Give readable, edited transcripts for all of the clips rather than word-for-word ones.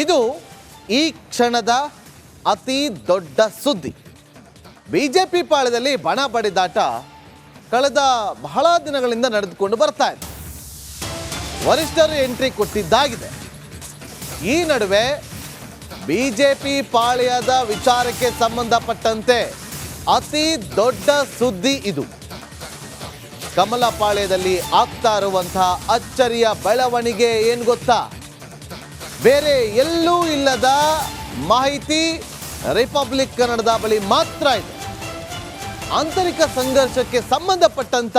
ಇದು ಈ ಕ್ಷಣದ ಅತಿ ದೊಡ್ಡ ಸುದ್ದಿ. ಬಿಜೆಪಿ ಪಾಳ್ಯದಲ್ಲಿ ಬಣ ಬಡಿದಾಟ ಕಳೆದ ಬಹಳ ದಿನಗಳಿಂದ ನಡೆದುಕೊಂಡು ಬರ್ತಾ ಇದೆ. ವರಿಷ್ಠರು ಎಂಟ್ರಿ ಕೊಟ್ಟಿದ್ದಾಗಿದೆ. ಈ ನಡುವೆ ಬಿಜೆಪಿ ಪಾಳ್ಯದ ವಿಚಾರಕ್ಕೆ ಸಂಬಂಧಪಟ್ಟಂತೆ ಅತಿ ದೊಡ್ಡ ಸುದ್ದಿ ಇದು. ಕಮಲ ಪಾಳ್ಯದಲ್ಲಿ ಆಗ್ತಾ ಇರುವಂತಹ ಅಚ್ಚರಿಯ ಬೆಳವಣಿಗೆ ಏನು ಗೊತ್ತಾ? ಬೇರೆ ಎಲ್ಲೂ ಇಲ್ಲದ ಮಾಹಿತಿ ರಿಪಬ್ಲಿಕ್ ಕನ್ನಡದ ಬಳಿ ಮಾತ್ರ ಇದೆ. ಆಂತರಿಕ ಸಂಘರ್ಷಕ್ಕೆ ಸಂಬಂಧಪಟ್ಟಂತ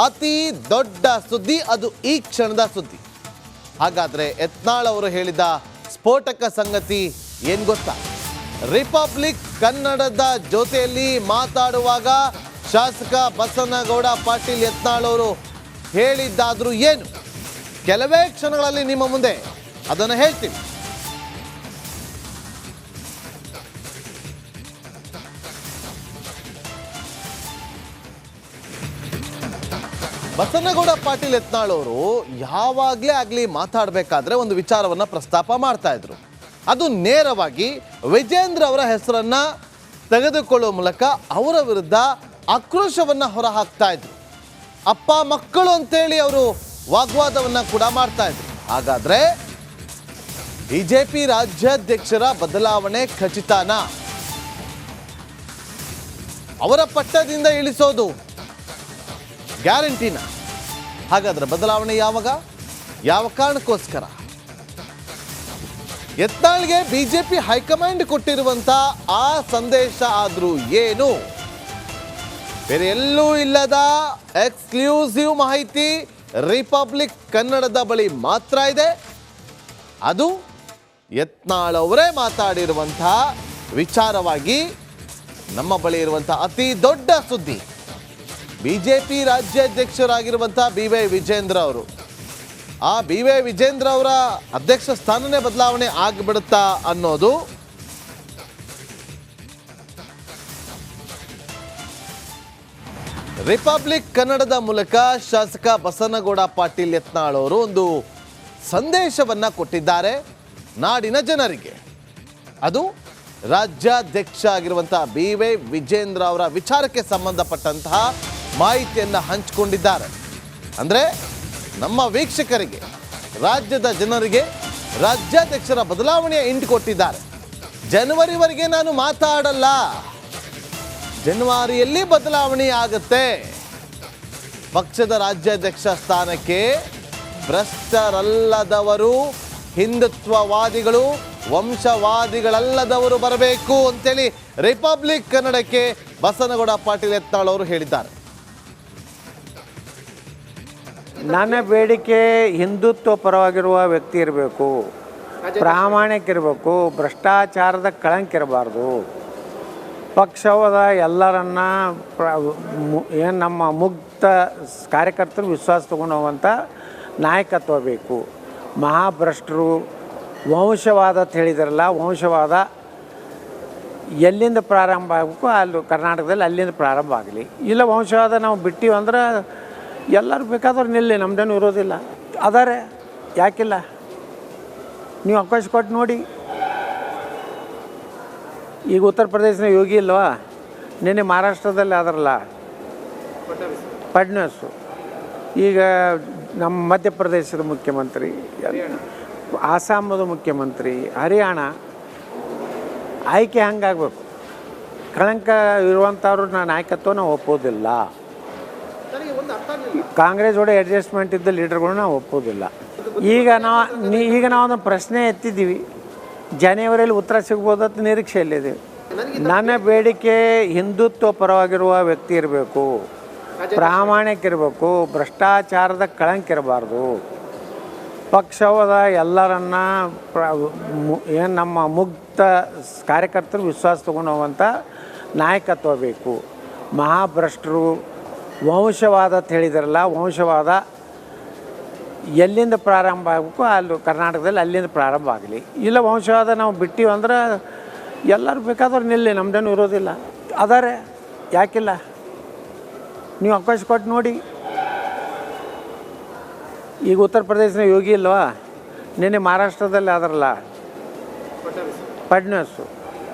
ಅತಿ ದೊಡ್ಡ ಸುದ್ದಿ, ಅದು ಈ ಕ್ಷಣದ ಸುದ್ದಿ. ಹಾಗಾದ್ರೆ ಯತ್ನಾಳ್ ಅವರು ಹೇಳಿದ ಸ್ಫೋಟಕ ಸಂಗತಿ ಏನ್ ಗೊತ್ತಾ? ರಿಪಬ್ಲಿಕ್ ಕನ್ನಡದ ಜೊತೆಯಲ್ಲಿ ಮಾತಾಡುವಾಗ ಶಾಸಕ ಬಸನಗೌಡ ಪಾಟೀಲ್ ಯತ್ನಾಳ್ ಅವರು ಹೇಳಿದ್ದಾದ್ರೂ ಏನು? ಕೆಲವೇ ಕ್ಷಣಗಳಲ್ಲಿ ನಿಮ್ಮ ಮುಂದೆ ಅದನ್ನು ಹೇಳ್ತೀವಿ. ಬಸನಗೌಡ ಪಾಟೀಲ್ ಯತ್ನಾಳ್ ಅವರು ಯಾವಾಗಲೇ ಆಗಲಿ ಮಾತಾಡಬೇಕಾದ್ರೆ ಒಂದು ವಿಚಾರವನ್ನು ಪ್ರಸ್ತಾಪ ಮಾಡ್ತಾ ಇದ್ರು. ಅದು ನೇರವಾಗಿ ವಿಜೇಂದ್ರ ಅವರ ಹೆಸರನ್ನ ತೆಗೆದುಕೊಳ್ಳುವ ಮೂಲಕ ಅವರ ವಿರುದ್ಧ ಆಕ್ರೋಶವನ್ನು ಹೊರಹಾಕ್ತಾ ಇದ್ರು. ಅಪ್ಪ ಮಕ್ಕಳು ಅಂತೇಳಿ ಅವರು ವಾಗ್ವಾದವನ್ನು ಕೂಡ ಮಾಡ್ತಾ ಇದ್ರು. ಹಾಗಾದ್ರೆ ಬಿಜೆಪಿ ರಾಜ್ಯಾಧ್ಯಕ್ಷರ ಬದಲಾವಣೆ ಖಚಿತನಾ? ಅವರ ಪಟ್ಟದಿಂದ ಇಳಿಸೋದು ಗ್ಯಾರಂಟಿನ? ಹಾಗಾದ್ರೆ ಬದಲಾವಣೆ ಯಾವಾಗ, ಯಾವ ಕಾರಣಕ್ಕೋಸ್ಕರ? ಯತ್ನಾಳ್ಗೆ ಬಿಜೆಪಿ ಹೈಕಮಾಂಡ್ ಕೊಟ್ಟಿರುವಂತ ಆ ಸಂದೇಶ ಆದ್ರೂ ಏನು? ಬೇರೆ ಎಲ್ಲೂ ಇಲ್ಲದ ಎಕ್ಸ್ಕ್ಲೂಸಿವ್ ಮಾಹಿತಿ ರಿಪಬ್ಲಿಕ್ ಕನ್ನಡದ ಬಳಿ ಮಾತ್ರ ಇದೆ. ಅದು ಯತ್ನಾಳ್ ಅವರೇ ಮಾತಾಡಿರುವಂತಹ ವಿಚಾರವಾಗಿ ನಮ್ಮ ಬಳಿ ಇರುವಂತಹ ಅತಿ ದೊಡ್ಡ ಸುದ್ದಿ. BJP ರಾಜ್ಯಾಧ್ಯಕ್ಷರಾಗಿರುವಂತಹ B Y. ವಿಜೇಂದ್ರ ಅವರು, ಆ ಬಿ.ವೈ. ವಿಜೇಂದ್ರ ಅವರ ಅಧ್ಯಕ್ಷ ಸ್ಥಾನನೇ ಬದಲಾವಣೆ ಆಗಿಬಿಡುತ್ತಾ ಅನ್ನೋದು ರಿಪಬ್ಲಿಕ್ ಕನ್ನಡದ ಮೂಲಕ ಶಾಸಕ ಬಸನಗೌಡ ಪಾಟೀಲ್ ಯತ್ನಾಳ್ ಅವರು ಒಂದು ಸಂದೇಶವನ್ನ ಕೊಟ್ಟಿದ್ದಾರೆ ನಾಡಿನ ಜನರಿಗೆ. ಅದು ರಾಜ್ಯಾಧ್ಯಕ್ಷ ಆಗಿರುವಂತಹ ಬಿ.ವೈ. ವಿಜೇಂದ್ರ ಅವರ ವಿಚಾರಕ್ಕೆ ಸಂಬಂಧಪಟ್ಟಂತಹ ಮಾಹಿತಿಯನ್ನು ಹಂಚಿಕೊಂಡಿದ್ದಾರೆ. ಅಂದರೆ ನಮ್ಮ ವೀಕ್ಷಕರಿಗೆ, ರಾಜ್ಯದ ಜನರಿಗೆ ರಾಜ್ಯಾಧ್ಯಕ್ಷರ ಬದಲಾವಣೆಯ ಇಂಟು ಕೊಟ್ಟಿದ್ದಾರೆ. ಜನವರಿವರೆಗೆ ನಾನು ಮಾತಾಡಲ್ಲ, ಜನವರಿಯಲ್ಲಿ ಬದಲಾವಣೆ ಆಗುತ್ತೆ. ಪಕ್ಷದ ರಾಜ್ಯಾಧ್ಯಕ್ಷ ಸ್ಥಾನಕ್ಕೆ ಭ್ರಷ್ಟರಲ್ಲದವರು, ಹಿಂದುತ್ವವಾದಿಗಳು, ವಂಶವಾದಿಗಳಲ್ಲದವರು ಬರಬೇಕು ಅಂತೇಳಿ ರಿಪಬ್ಲಿಕ್ ಕನ್ನಡಕ್ಕೆ ಬಸನಗೌಡ ಪಾಟೀಲ್ ಯತ್ನಾಳ್ ಅವರು ಹೇಳಿದ್ದಾರೆ. ನನ್ನ ಬೇಡಿಕೆ ಹಿಂದುತ್ವ ಪರವಾಗಿರುವ ವ್ಯಕ್ತಿ ಇರಬೇಕು, ಪ್ರಾಮಾಣಿಕ ಇರಬೇಕು, ಭ್ರಷ್ಟಾಚಾರದ ಕಳಂಕ ಇರಬಾರ್ದು. ಪಕ್ಷವಾದ ಎಲ್ಲರನ್ನ ಏನು ನಮ್ಮ ಮುಕ್ತ ಕಾರ್ಯಕರ್ತರು ವಿಶ್ವಾಸ ತಗೊಂಡು ಹೋಗುವಂಥ ನಾಯಕತ್ವ ಬೇಕು. ಮಹಾಭ್ರಷ್ಟರು ವಂಶವಾದ ಅಂತ ಹೇಳಿದಾರಲ್ಲ, ವಂಶವಾದ ಎಲ್ಲಿಂದ ಪ್ರಾರಂಭ ಆಗಬೇಕು, ಅಲ್ಲಿ ಕರ್ನಾಟಕದಲ್ಲಿ ಅಲ್ಲಿಂದ ಪ್ರಾರಂಭ ಆಗಲಿ. ಇಲ್ಲ ವಂಶವಾದ ನಾವು ಬಿಟ್ಟಿವಿ ಅಂದ್ರೆ ಎಲ್ಲರೂ ಬೇಕಾದ್ರೆ ನಿಲ್ಲಿ, ನಮ್ದೇನು ಇರೋದಿಲ್ಲ. ಅದಾರೆ ಯಾಕಿಲ್ಲ, ನೀವು ಅವಕಾಶ ಕೊಟ್ಟು ನೋಡಿ. ಈಗ ಉತ್ತರ ಪ್ರದೇಶದ ಯೋಗಿ ಇಲ್ವಾ, ನಿನ್ನೆ ಮಹಾರಾಷ್ಟ್ರದಲ್ಲಿ ಆದ್ರಲ್ಲ ಫಡ್ನವೀಸ್, ಈಗ ನಮ್ಮ ಮಧ್ಯಪ್ರದೇಶದ ಮುಖ್ಯಮಂತ್ರಿ, ಆಸಾಮದ ಮುಖ್ಯಮಂತ್ರಿ, ಹರಿಯಾಣ. ಆಯ್ಕೆ ಹಂಗಾಗಬೇಕು. ಕಳಂಕ ಇರುವಂಥವ್ರು ನಾಯಕತ್ವ ನಾವು ಒಪ್ಪೋದಿಲ್ಲ. ಕಾಂಗ್ರೆಸ್ ಜೋಡಿ ಅಡ್ಜಸ್ಟ್ಮೆಂಟ್ ಇದ್ದ ಲೀಡರ್ಗಳು ನಾವು ಒಪ್ಪೋದಿಲ್ಲ. ಈಗ ನಾವೊಂದು ಪ್ರಶ್ನೆ ಎತ್ತಿದ್ದೀವಿ, ಜನವರಿಯಲ್ಲಿ ಉತ್ತರ ಸಿಗ್ಬೋದು ಅಂತ ನಿರೀಕ್ಷೆಯಲ್ಲಿದ್ದೀವಿ. ನನ್ನ ಬೇಡಿಕೆ ಹಿಂದುತ್ವ ಪರವಾಗಿರುವ ವ್ಯಕ್ತಿ ಇರಬೇಕು, ಪ್ರಾಮಾಣಿಕ ಇರಬೇಕು, ಭ್ರಷ್ಟಾಚಾರದ ಕಳಂಕ ಇರಬಾರ್ದು. ಪಕ್ಷವಾದ ಎಲ್ಲರನ್ನ ಏನು ನಮ್ಮ ಮುಕ್ತ ಕಾರ್ಯಕರ್ತರು ವಿಶ್ವಾಸ ತಗೊಂಡು ಹೋಗುವಂಥ ನಾಯಕತ್ವ ಬೇಕು. ಮಹಾಭ್ರಷ್ಟರು ವಂಶವಾದ ಅಂತ ಹೇಳಿದಾರಲ್ಲ, ವಂಶವಾದ ಎಲ್ಲಿಂದ ಪ್ರಾರಂಭ ಆಗಬೇಕು, ಅಲ್ಲಿ ಕರ್ನಾಟಕದಲ್ಲಿ ಅಲ್ಲಿಂದ ಪ್ರಾರಂಭ ಆಗಲಿ. ಇಲ್ಲ ವಂಶವಾದ ನಾವು ಬಿಟ್ಟಿವಿ ಅಂದ್ರೆ ಎಲ್ಲರೂ ಬೇಕಾದ್ರೆ ನಿಲ್ಲಿ, ನಮ್ದೇನು ಇರೋದಿಲ್ಲ. ಅದಾರೆ ಯಾಕಿಲ್ಲ, ನೀವು ಅವಕಾಶ ಕೊಟ್ಟು ನೋಡಿ. ಈಗ ಉತ್ತರ ಪ್ರದೇಶದ ಯೋಗಿ ಇಲ್ವಾ, ನಿನ್ನೆ ಮಹಾರಾಷ್ಟ್ರದಲ್ಲಿ ಆದ್ರಲ್ಲ ಫಡ್ನವೀಸು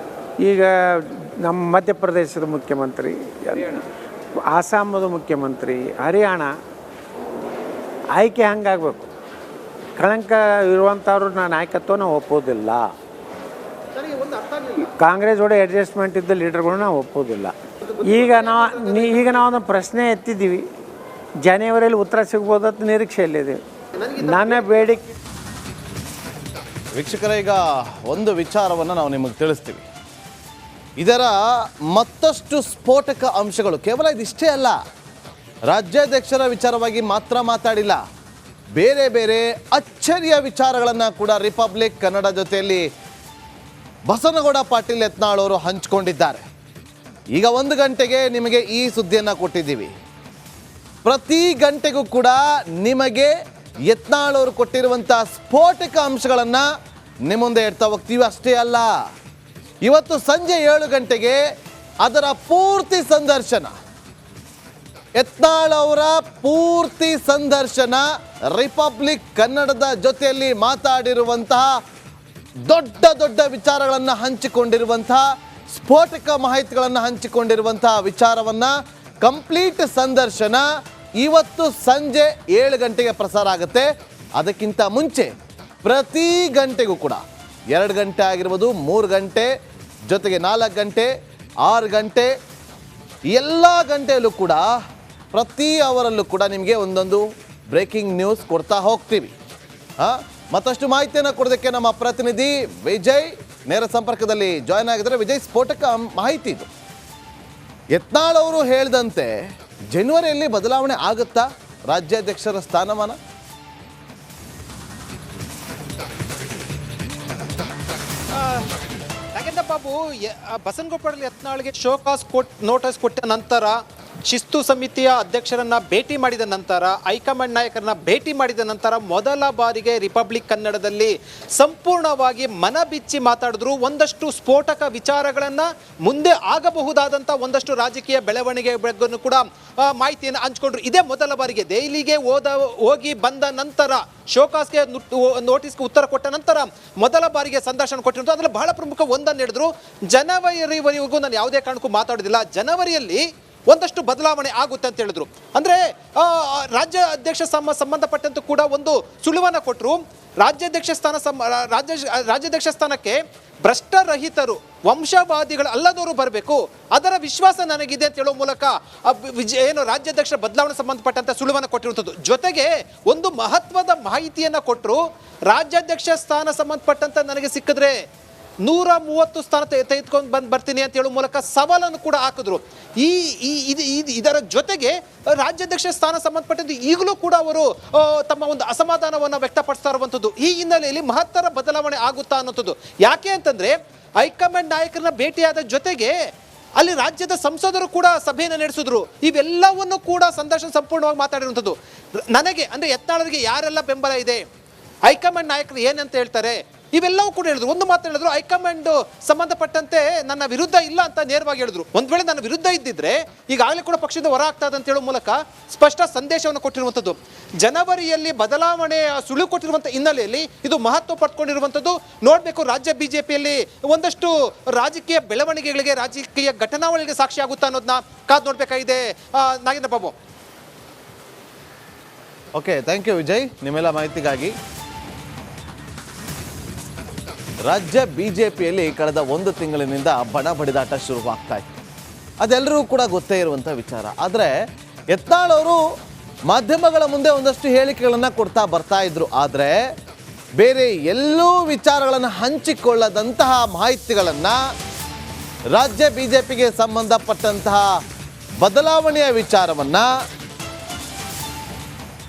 ಈಗ ನಮ್ಮ ಮಧ್ಯಪ್ರದೇಶದ ಮುಖ್ಯಮಂತ್ರಿ, ಆಸಾಮದ ಮುಖ್ಯಮಂತ್ರಿ, ಹರಿಯಾಣ ಆಯ್ಕೆ ಹಂಗಾಗಬೇಕು. ಕಳಂಕ ಇರುವಂಥವ್ರು ನಾಯಕತ್ವ ನಾವು ಒಪ್ಪೋದಿಲ್ಲ. ಕಾಂಗ್ರೆಸ್ ಜೋಡಿ ಅಡ್ಜಸ್ಟ್ಮೆಂಟ್ ಇದ್ದ ಲೀಡರ್ಗಳು ನಾವು ಒಪ್ಪೋದಿಲ್ಲ. ಈಗ ನಾವೊಂದು ಪ್ರಶ್ನೆ ಎತ್ತಿದ್ದೀವಿ, ಜನವರಿಯಲ್ಲಿ ಉತ್ತರ ಸಿಗ್ಬೋದಂತ ನಿರೀಕ್ಷೆಯಲ್ಲಿದ್ದೀವಿ. ನನ್ನ ಬೇಡಿಕೆ ವೀಕ್ಷಕರ, ಈಗ ಒಂದು ವಿಚಾರವನ್ನು ನಾವು ನಿಮಗೆ ತಿಳಿಸ್ತೀವಿ. ಇದರ ಮತ್ತಷ್ಟು ಸ್ಫೋಟಕ ಅಂಶಗಳು, ಕೇವಲ ಇದಿಷ್ಟೇ ಅಲ್ಲ, ರಾಜ್ಯಾಧ್ಯಕ್ಷರ ವಿಚಾರವಾಗಿ ಮಾತ್ರ ಮಾತಾಡಿಲ್ಲ, ಬೇರೆ ಬೇರೆ ಅಚ್ಚರಿಯ ವಿಚಾರಗಳನ್ನು ಕೂಡ ರಿಪಬ್ಲಿಕ್ ಕನ್ನಡ ಜೊತೆಯಲ್ಲಿ ಬಸನಗೌಡ ಪಾಟೀಲ್ ಯತ್ನಾಳ್ ಅವರು ಹಂಚಿಕೊಂಡಿದ್ದಾರೆ. ಈಗ 1 ಗಂಟೆಗೆ ನಿಮಗೆ ಈ ಸುದ್ದಿಯನ್ನು ಕೊಟ್ಟಿದ್ದೀವಿ. ಪ್ರತಿ ಗಂಟೆಗೂ ಕೂಡ ನಿಮಗೆ ಯತ್ನಾಳ್ ಅವರು ಕೊಟ್ಟಿರುವಂಥ ಸ್ಫೋಟಕ ಅಂಶಗಳನ್ನು ನಿಮ್ಮ ಮುಂದೆ ಇಡ್ತಾ ಹೋಗ್ತೀವಿ. ಅಷ್ಟೇ ಅಲ್ಲ, ಇವತ್ತು ಸಂಜೆ 7 ಗಂಟೆಗೆ ಅದರ ಪೂರ್ತಿ ಸಂದರ್ಶನ, ಯತ್ನಾಳ್ ಅವರ ಪೂರ್ತಿ ಸಂದರ್ಶನ, ರಿಪಬ್ಲಿಕ್ ಕನ್ನಡದ ಜೊತೆಯಲ್ಲಿ ಮಾತಾಡಿರುವಂತಹ ದೊಡ್ಡ ದೊಡ್ಡ ವಿಚಾರಗಳನ್ನು ಹಂಚಿಕೊಂಡಿರುವಂತಹ, ಸ್ಫೋಟಕ ಮಾಹಿತಿಗಳನ್ನು ಹಂಚಿಕೊಂಡಿರುವಂತಹ ವಿಚಾರವನ್ನು ಕಂಪ್ಲೀಟ್ ಸಂದರ್ಶನ ಇವತ್ತು ಸಂಜೆ 7 ಗಂಟೆಗೆ ಪ್ರಸಾರ ಆಗುತ್ತೆ. ಅದಕ್ಕಿಂತ ಮುಂಚೆ ಪ್ರತಿ ಗಂಟೆಗೂ ಕೂಡ 2 ಗಂಟೆ ಆಗಿರ್ಬೋದು, 3 ಗಂಟೆ, ಜೊತೆಗೆ 4 ಗಂಟೆ, 6 ಗಂಟೆ, ಎಲ್ಲ ಗಂಟೆಯಲ್ಲೂ ಕೂಡ ಪ್ರತಿ ಅವರಲ್ಲೂ ಕೂಡ ನಿಮಗೆ ಒಂದೊಂದು ಬ್ರೇಕಿಂಗ್ ನ್ಯೂಸ್ ಕೊಡ್ತಾ ಹೋಗ್ತೀವಿ. ಮತ್ತಷ್ಟು ಮಾಹಿತಿಯನ್ನು ಕೊಡೋದಕ್ಕೆ ನಮ್ಮ ಪ್ರತಿನಿಧಿ ವಿಜಯ್ ನೇರ ಸಂಪರ್ಕದಲ್ಲಿ ಜಾಯ್ನ್ ಆಗಿದ್ದಾರೆ. ವಿಜಯ್, ಸ್ಫೋಟಕ ಮಾಹಿತಿ ಇದು. ಯತ್ನಾಳ್ ಅವರು ಹೇಳಿದಂತೆ ಜನವರಿಯಲ್ಲಿ ಬದಲಾವಣೆ ಆಗುತ್ತಾ ರಾಜ್ಯಾಧ್ಯಕ್ಷರ ಸ್ಥಾನಮಾನ? ನಾಗೇಂದ್ರ ಬಾಬು, ಬಸನಗೌಡ ಯತ್ನಾಳ್ಗೆ ಶೋಕಾಸ್ ನೋಟಿಸ್ ಕೊಟ್ಟ ನಂತರ, ಶಿಸ್ತು ಸಮಿತಿಯ ಅಧ್ಯಕ್ಷರನ್ನ ಭೇಟಿ ಮಾಡಿದ ನಂತರ, ಹೈಕಮಾಂಡ್ ನಾಯಕರನ್ನ ಭೇಟಿ ಮಾಡಿದ ನಂತರ ಮೊದಲ ಬಾರಿಗೆ ರಿಪಬ್ಲಿಕ್ ಕನ್ನಡದಲ್ಲಿ ಸಂಪೂರ್ಣವಾಗಿ ಮನಬಿಚ್ಚಿ ಮಾತಾಡಿದ್ರು. ಒಂದಷ್ಟು ಸ್ಫೋಟಕ ವಿಚಾರಗಳನ್ನು, ಮುಂದೆ ಆಗಬಹುದಾದಂಥ ಒಂದಷ್ಟು ರಾಜಕೀಯ ಬೆಳವಣಿಗೆ ಬಗ್ಗೆ ಕೂಡ ಮಾಹಿತಿಯನ್ನು ಹಂಚಿಕೊಂಡ್ರು. ಇದೇ ಮೊದಲ ಬಾರಿಗೆ ದೆಹಲಿಗೆ ಹೋಗಿ ಬಂದ ನಂತರ, ಶೋಕಾಸ್ಗೆ ನೋಟಿಸ್ಗೆ ಉತ್ತರ ಕೊಟ್ಟ ನಂತರ ಮೊದಲ ಬಾರಿಗೆ ಸಂದರ್ಶನ ಕೊಟ್ಟಿರೋದು. ಅದರಲ್ಲಿ ಬಹಳ ಪ್ರಮುಖ ಒಂದನ್ನು ಹೇಳಿದ್ರು, ಜನವರಿವರೆಗೂ ನಾನು ಯಾವುದೇ ಕಾರಣಕ್ಕೂ ಮಾತಾಡೋದಿಲ್ಲ, ಜನವರಿಯಲ್ಲಿ ಒಂದಷ್ಟು ಬದಲಾವಣೆ ಆಗುತ್ತೆ ಅಂತ ಹೇಳಿದ್ರು. ಅಂದರೆ ರಾಜ್ಯ ಅಧ್ಯಕ್ಷ ಸಂಬಂಧಪಟ್ಟಂತೆ ಕೂಡ ಒಂದು ಸುಳಿವನ್ನು ಕೊಟ್ಟರು. ರಾಜ್ಯಾಧ್ಯಕ್ಷ ಸ್ಥಾನಕ್ಕೆ ಭ್ರಷ್ಟರಹಿತರು, ವಂಶವಾದಿಗಳು ಅಲ್ಲದವರು ಬರಬೇಕು, ಅದರ ವಿಶ್ವಾಸ ನನಗಿದೆ ಅಂತ ಹೇಳೋ ಮೂಲಕ ರಾಜ್ಯಾಧ್ಯಕ್ಷರ ಬದಲಾವಣೆ ಸಂಬಂಧಪಟ್ಟಂತೆ ಸುಳಿವನ್ನು ಕೊಟ್ಟಿರುವಂಥದ್ದು. ಜೊತೆಗೆ ಒಂದು ಮಹತ್ವದ ಮಾಹಿತಿಯನ್ನು ಕೊಟ್ಟರು. ರಾಜ್ಯಾಧ್ಯಕ್ಷ ಸ್ಥಾನ ಸಂಬಂಧಪಟ್ಟಂತೆ ನನಗೆ ಸಿಕ್ಕಿದ್ರೆ 130 ಸ್ಥಾನ ತೆಗೆದುಕೊಂಡು ಬರ್ತೀನಿ ಅಂತ ಹೇಳೋ ಮೂಲಕ ಸವಾಲನ್ನು ಕೂಡ ಹಾಕಿದ್ರು. ಇದರ ಜೊತೆಗೆ ರಾಜ್ಯಾಧ್ಯಕ್ಷ ಸ್ಥಾನ ಸಂಬಂಧಪಟ್ಟಂತೆ ಈಗಲೂ ಕೂಡ ಅವರು ತಮ್ಮ ಒಂದು ಅಸಮಾಧಾನವನ್ನು ವ್ಯಕ್ತಪಡಿಸ್ತಾ ಇರುವಂಥದ್ದು. ಈ ಹಿನ್ನೆಲೆಯಲ್ಲಿ ಮಹತ್ತರ ಬದಲಾವಣೆ ಆಗುತ್ತಾ ಅನ್ನೋಂಥದ್ದು. ಯಾಕೆ ಅಂತಂದ್ರೆ, ಹೈಕಮಾಂಡ್ ನಾಯಕರನ್ನ ಭೇಟಿಯಾದ ಜೊತೆಗೆ ಅಲ್ಲಿ ರಾಜ್ಯದ ಸಂಸದರು ಕೂಡ ಸಭೆಯನ್ನು ನಡೆಸಿದ್ರು. ಇವೆಲ್ಲವನ್ನು ಕೂಡ ಸಂದರ್ಶನ ಸಂಪೂರ್ಣವಾಗಿ ಮಾತಾಡಿರುವಂಥದ್ದು. ನನಗೆ ಅಂದರೆ ಯತ್ನಾಳರಿಗೆ ಯಾರೆಲ್ಲ ಬೆಂಬಲ ಇದೆ, ಹೈಕಮಾಂಡ್ ನಾಯಕರು ಏನಂತ ಹೇಳ್ತಾರೆ, ಇವೆಲ್ಲವೂ ಕೂಡ ಹೇಳಿದ್ರು. ಒಂದು ಮಾತು ಹೇಳಿದ್ರು, ಹೈಕಮಾಂಡ್ ಸಂಬಂಧಪಟ್ಟಂತೆ ನನ್ನ ವಿರುದ್ಧ ಇಲ್ಲ ಅಂತ ನೇರವಾಗಿ ಹೇಳಿದ್ರು. ಒಂದು ವೇಳೆ ನನ್ನ ವಿರುದ್ಧ ಇದ್ದಿದ್ರೆ ಈಗಾಗಲೇ ಕೂಡ ಪಕ್ಷದಿಂದ ಹೊರ ಆಗ್ತದೆ ಅಂತ ಹೇಳೋ ಮೂಲಕ ಸ್ಪಷ್ಟ ಸಂದೇಶವನ್ನು ಕೊಟ್ಟಿರುವಂಥದ್ದು. ಜನವರಿಯಲ್ಲಿ ಬದಲಾವಣೆ ಸುಳಿವು ಕೊಟ್ಟಿರುವಂಥ ಹಿನ್ನೆಲೆಯಲ್ಲಿ ಇದು ಮಹತ್ವ ಪಡ್ಕೊಂಡಿರುವಂಥದ್ದು. ನೋಡಬೇಕು, ರಾಜ್ಯ ಬಿಜೆಪಿಯಲ್ಲಿ ಒಂದಷ್ಟು ರಾಜಕೀಯ ಬೆಳವಣಿಗೆಗಳಿಗೆ, ರಾಜಕೀಯ ಘಟನಾವಳಿಗೆ ಸಾಕ್ಷಿ ಆಗುತ್ತಾ ಅನ್ನೋದನ್ನ ಕಾದು ನೋಡಬೇಕಾಗಿದೆ. Nagendra Babu. Okay, thank you Vijay ನಿಮ್ಮೆಲ್ಲ ಮಾಹಿತಿಗಾಗಿ. ರಾಜ್ಯ ಬಿಜೆಪಿಯಲ್ಲಿ ಕಳೆದ 1 ತಿಂಗಳಿನಿಂದ ಬಣ ಬಡಿದಾಟ ಶುರುವಾಗ್ತಾ ಇತ್ತು. ಅದೆಲ್ಲರಿಗೂ ಕೂಡ ಗೊತ್ತೇ ಇರುವಂಥ ವಿಚಾರ. ಆದರೆ ಯತ್ನಾಳ್ ಅವರು ಮಾಧ್ಯಮಗಳ ಮುಂದೆ ಒಂದಷ್ಟು ಹೇಳಿಕೆಗಳನ್ನು ಕೊಡ್ತಾ ಬರ್ತಾ ಇದ್ರು. ಆದರೆ ಬೇರೆ ಎಲ್ಲೂ ವಿಚಾರಗಳನ್ನು ಹಂಚಿಕೊಳ್ಳದಂತಹ ಮಾಹಿತಿಗಳನ್ನು, ರಾಜ್ಯ ಬಿಜೆಪಿಗೆ ಸಂಬಂಧಪಟ್ಟಂತಹ ಬದಲಾವಣೆಯ ವಿಚಾರವನ್ನು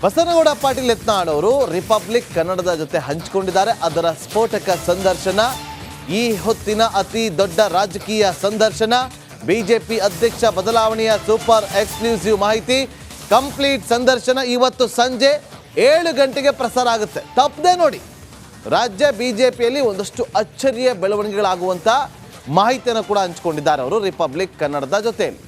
ಬಸನಗೌಡ ಪಾಟೀಲ್ ಯತ್ನಾಳ್ ಅವರು ರಿಪಬ್ಲಿಕ್ ಕನ್ನಡದ ಜೊತೆ ಹಂಚಿಕೊಂಡಿದ್ದಾರೆ. ಅದರ ಸ್ಫೋಟಕ ಸಂದರ್ಶನ, ಈ ಹೊತ್ತಿನ ಅತಿ ದೊಡ್ಡ ರಾಜಕೀಯ ಸಂದರ್ಶನ, ಬಿಜೆಪಿ ಅಧ್ಯಕ್ಷ ಬದಲಾವಣೆಯ ಸೂಪರ್ ಎಕ್ಸ್ಕ್ಲೂಸಿವ್ ಮಾಹಿತಿ, ಕಂಪ್ಲೀಟ್ ಸಂದರ್ಶನ ಇವತ್ತು ಸಂಜೆ 7 ಗಂಟೆಗೆ ಪ್ರಸಾರ ಆಗುತ್ತೆ. ತಪ್ಪದೆ ನೋಡಿ. ರಾಜ್ಯ ಬಿಜೆಪಿಯಲ್ಲಿ ಒಂದಷ್ಟು ಅಚ್ಚರಿಯ ಬೆಳವಣಿಗೆಗಳಾಗುವಂಥ ಮಾಹಿತಿಯನ್ನು ಕೂಡ ಹಂಚಿಕೊಂಡಿದ್ದಾರೆ ಅವರು ರಿಪಬ್ಲಿಕ್ ಕನ್ನಡದ ಜೊತೆಯಲ್ಲಿ.